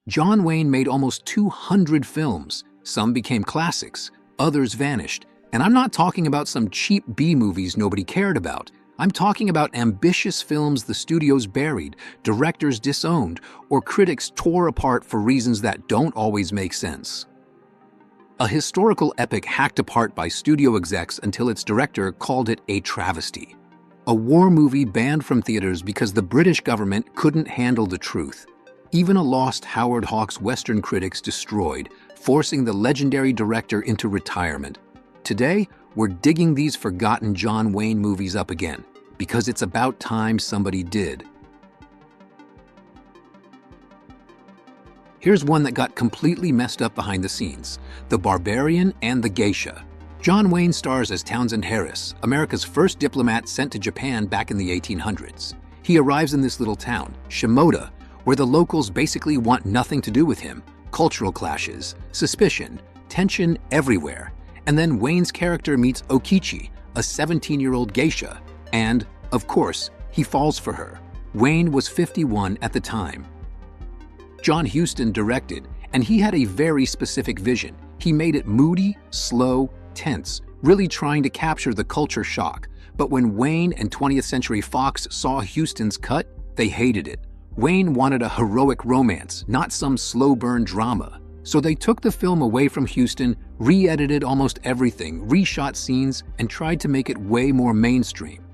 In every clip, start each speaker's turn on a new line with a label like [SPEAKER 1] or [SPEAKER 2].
[SPEAKER 1] John Wayne made almost 200 films. Some became classics, others vanished. And I'm not talking about some cheap B-movies nobody cared about. I'm talking about ambitious films the studios buried, directors disowned, or critics tore apart for reasons that don't always make sense. A historical epic hacked apart by studio execs until its director called it a travesty. A war movie banned from theaters because the British government couldn't handle the truth. Even a lost Howard Hawks Western critics destroyed, forcing the legendary director into retirement. Today, we're digging these forgotten John Wayne movies up again, because it's about time somebody did. Here's one that got completely messed up behind the scenes: The Barbarian and the Geisha. John Wayne stars as Townsend Harris, America's first diplomat sent to Japan back in the 1800s. He arrives in this little town, Shimoda, where the locals basically want nothing to do with him. Cultural clashes, suspicion, tension everywhere. And then Wayne's character meets Okichi, a 17-year-old geisha, and, of course, he falls for her. Wayne was 51 at the time. John Huston directed, and he had a very specific vision. He made it moody, slow, tense, really trying to capture the culture shock. But when Wayne and 20th Century Fox saw Huston's cut, they hated it. Wayne wanted a heroic romance, not some slow-burn drama. So they took the film away from Huston, re-edited almost everything, reshot scenes, and tried to make it way more mainstream.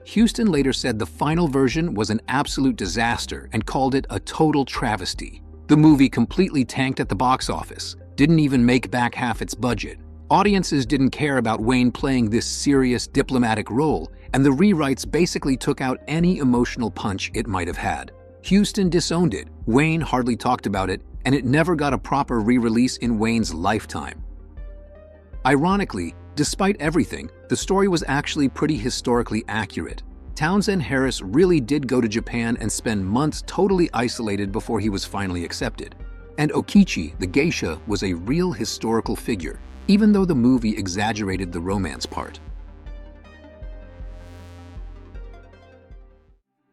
[SPEAKER 1] Huston later said the final version was an absolute disaster and called it a total travesty. The movie completely tanked at the box office, didn't even make back half its budget. Audiences didn't care about Wayne playing this serious diplomatic role, and the rewrites basically took out any emotional punch it might have had. Huston disowned it, Wayne hardly talked about it, and it never got a proper re-release in Wayne's lifetime. Ironically, despite everything, the story was actually pretty historically accurate. Townsend Harris really did go to Japan and spend months totally isolated before he was finally accepted. And Okichi, the geisha, was a real historical figure, even though the movie exaggerated the romance part.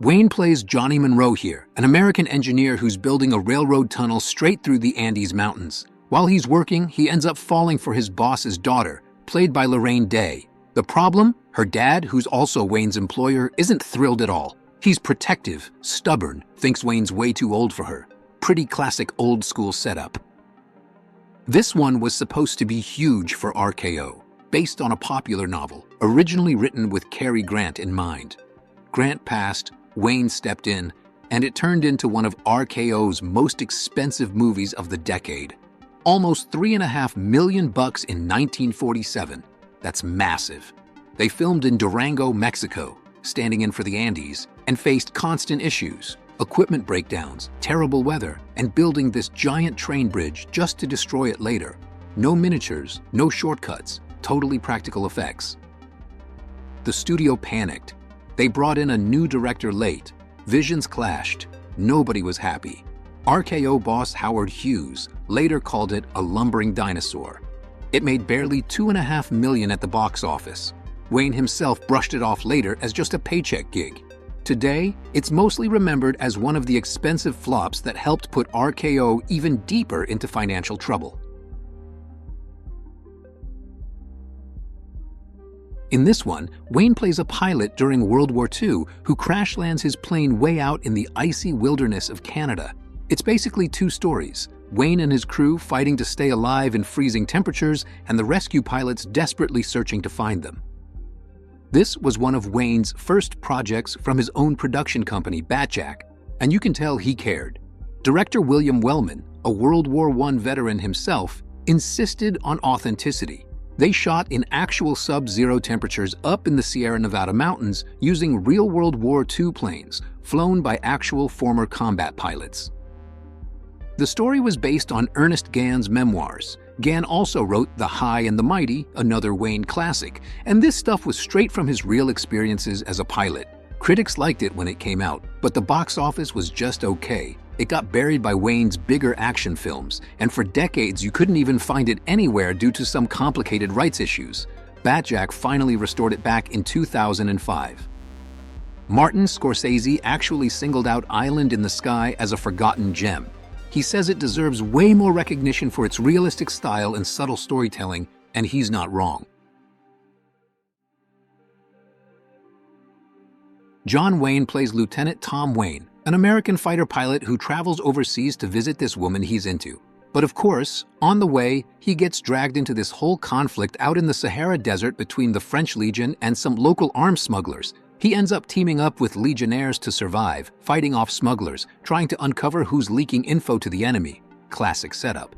[SPEAKER 1] Wayne plays Johnny Monroe here, an American engineer who's building a railroad tunnel straight through the Andes Mountains. While he's working, he ends up falling for his boss's daughter, played by Lorraine Day. The problem? Her dad, who's also Wayne's employer, isn't thrilled at all. He's protective, stubborn, thinks Wayne's way too old for her. Pretty classic old-school setup. This one was supposed to be huge for RKO, based on a popular novel, originally written with Cary Grant in mind. Grant passed, Wayne stepped in, and it turned into one of RKO's most expensive movies of the decade. Almost $3.5 million in 1947. That's massive. They filmed in Durango, Mexico, standing in for the Andes, and faced constant issues, equipment breakdowns, terrible weather, and building this giant train bridge just to destroy it later. No miniatures, no shortcuts, totally practical effects. The studio panicked. They brought in a new director late. Visions clashed. Nobody was happy. RKO boss Howard Hughes later called it a lumbering dinosaur. It made barely $2.5 million at the box office. Wayne himself brushed it off later as just a paycheck gig. Today, it's mostly remembered as one of the expensive flops that helped put RKO even deeper into financial trouble. In this one, Wayne plays a pilot during World War II who crash lands his plane way out in the icy wilderness of Canada. It's basically two stories: Wayne and his crew fighting to stay alive in freezing temperatures, and the rescue pilots desperately searching to find them. This was one of Wayne's first projects from his own production company, Batjack, and you can tell he cared. Director William Wellman, a World War I veteran himself, insisted on authenticity. They shot in actual sub-zero temperatures up in the Sierra Nevada mountains using real World War II planes, flown by actual former combat pilots. The story was based on Ernest Gann's memoirs. Gann also wrote The High and the Mighty, another Wayne classic, and this stuff was straight from his real experiences as a pilot. Critics liked it when it came out, but the box office was just okay. It got buried by Wayne's bigger action films, and for decades you couldn't even find it anywhere due to some complicated rights issues. Batjack finally restored it back in 2005. Martin Scorsese actually singled out Island in the Sky as a forgotten gem. He says it deserves way more recognition for its realistic style and subtle storytelling, and he's not wrong. John Wayne plays Lieutenant Tom Wayne, an American fighter pilot who travels overseas to visit this woman he's into. But of course, on the way, he gets dragged into this whole conflict out in the Sahara Desert between the French Legion and some local arms smugglers. He ends up teaming up with legionnaires to survive, fighting off smugglers, trying to uncover who's leaking info to the enemy. Classic setup.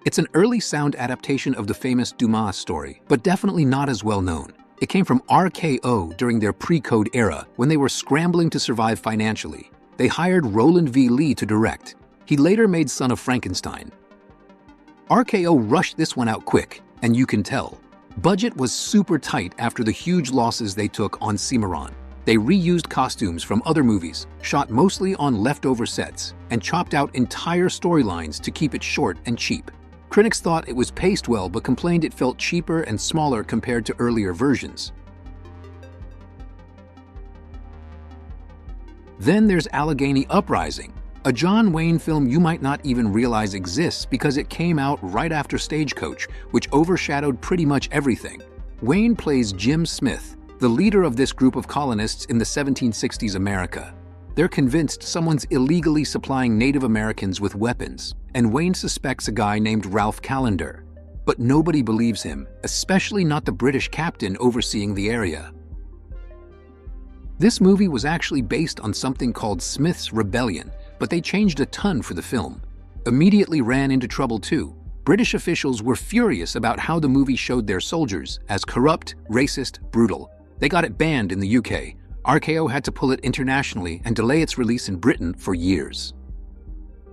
[SPEAKER 1] It's an early sound adaptation of the famous Dumas story, but definitely not as well known. It came from RKO during their pre-code era, when they were scrambling to survive financially. They hired Roland V. Lee to direct. He later made Son of Frankenstein. RKO rushed this one out quick, and you can tell. Budget was super tight after the huge losses they took on Cimarron. They reused costumes from other movies, shot mostly on leftover sets, and chopped out entire storylines to keep it short and cheap. Critics thought it was paced well but complained it felt cheaper and smaller compared to earlier versions. Then there's Allegheny Uprising, a John Wayne film you might not even realize exists because it came out right after Stagecoach, which overshadowed pretty much everything. Wayne plays Jim Smith, the leader of this group of colonists in the 1760s America. They're convinced someone's illegally supplying Native Americans with weapons, and Wayne suspects a guy named Ralph Callender. But nobody believes him, especially not the British captain overseeing the area. This movie was actually based on something called Smith's Rebellion, but they changed a ton for the film. Immediately ran into trouble too. British officials were furious about how the movie showed their soldiers as corrupt, racist, brutal. They got it banned in the UK. RKO had to pull it internationally and delay its release in Britain for years.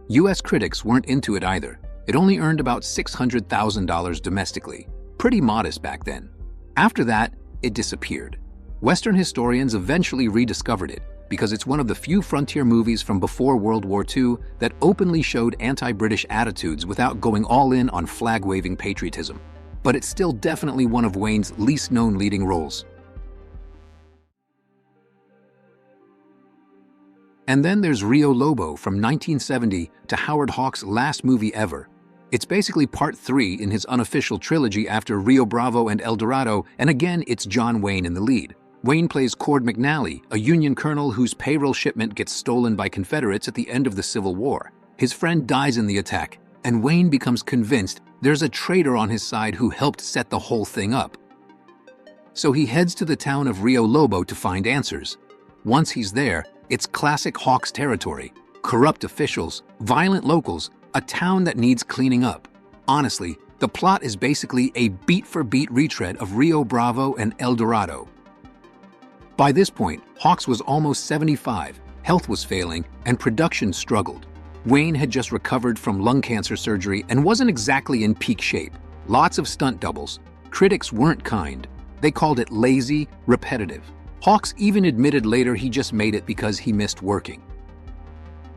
[SPEAKER 1] US critics weren't into it either. It only earned about $600,000 domestically. Pretty modest back then. After that, it disappeared. Western historians eventually rediscovered it because it's one of the few frontier movies from before World War II that openly showed anti-British attitudes without going all in on flag-waving patriotism. But it's still definitely one of Wayne's least-known leading roles. And then there's Rio Lobo from 1970 to Howard Hawks' last movie ever. It's basically part 3 in his unofficial trilogy after Rio Bravo and El Dorado, and again it's John Wayne in the lead. Wayne plays Cord McNally, a Union colonel whose payroll shipment gets stolen by Confederates at the end of the Civil War. His friend dies in the attack, and Wayne becomes convinced there's a traitor on his side who helped set the whole thing up. So he heads to the town of Rio Lobo to find answers. Once he's there, it's classic Hawks territory. Corrupt officials, violent locals, a town that needs cleaning up. Honestly, the plot is basically a beat-for-beat retread of Rio Bravo and El Dorado. By this point, Hawks was almost 75, health was failing, and production struggled. Wayne had just recovered from lung cancer surgery and wasn't exactly in peak shape. Lots of stunt doubles. Critics weren't kind. They called it lazy, repetitive. Hawks even admitted later he just made it because he missed working.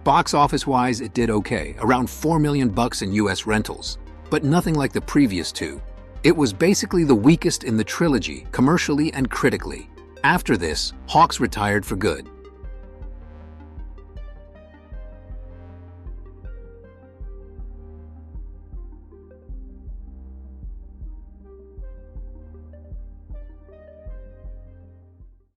[SPEAKER 1] Box office-wise, it did okay, around $4 million in US rentals, but nothing like the previous two. It was basically the weakest in the trilogy, commercially and critically. After this, Hawks retired for good.